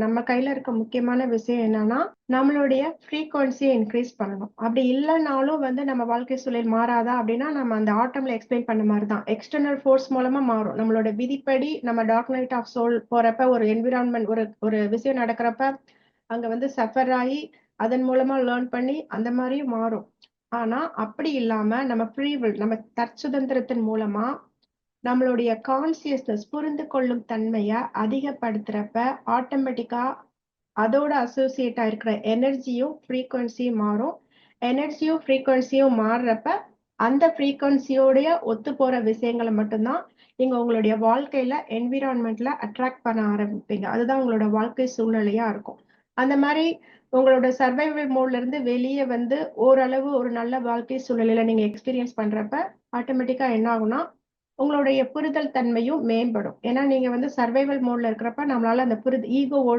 நம்ம கையில இருக்க முக்கியமான விஷயம் என்னன்னா, நம்மளுடைய ஃப்ரீக்வன்சிய இன்கிரீஸ் பண்ணணும். அப்படி இல்லனாலும் நம்ம வாழ்க்கை சூழல் மாறாதா அப்படின்னா, நம்ம அந்த ஆட்டம்ல எக்ஸ்பிளைன் பண்ண மாரி தான். எக்ஸ்டர்னல் ஃபோர்ஸ் மூலமா மாறும். நம்மளோட விதிப்படி நம்ம டார்க் நைட் ஆஃப் சோல் போறப்ப ஒரு என்விரான்மென்ட் ஒரு ஒரு விஷயம் நடக்கிறப்ப, அங்க சஃபர் ஆயி, அதன் மூலமா லேர்ன் பண்ணி அந்த மாரியும் மாறும். ஆனா, அப்படி இல்லாம நம்ம ஃப்ரீ வில் நம்ம தற்சுதந்திரத்தின் மூலமா நம்மளுடைய கான்சியஸ்னஸ் புரிந்து கொள்ளும் தன்மைய அதிகப்படுத்துறப்ப, ஆட்டோமேட்டிக்கா அதோட அசோசியேட் ஆயிருக்கிற எனர்ஜியும், ஃப்ரீக்வன்சியும் மாறும். எனர்ஜியும், ஃப்ரீக்வன்சியும் மாறுறப்ப, அந்த ஃப்ரீக்வன்சியோடய ஒத்துப்போற விஷயங்கள மட்டும் தான் நீங்க உங்களுடைய வாழ்க்கையில என்விரான்மென்ட்ல அட்ராக்ட் பண்ண ஆரம்பிப்பீங்க. அதுதான் உங்களோட வாழ்க்கை சூழ்நிலையா இருக்கும். அந்த மாரி உங்களோட சர்வைவல் மோட்ல இருந்து வெளிய ஓரளவு ஒரு நல்ல வாழ்க்கை சூழ்நிலையில நீங்க எக்ஸ்பீரியன்ஸ் பண்றப்ப, ஆட்டோமேட்டிக்கா என்ன ஆகும்னா, உங்களுடைய புரிதல் தன்மையும் மேம்படும். ஏன்னா, நீங்க சர்வைவல் மோட்ல இருக்கிறப்ப நம்மளால அந்த ஈகோவோட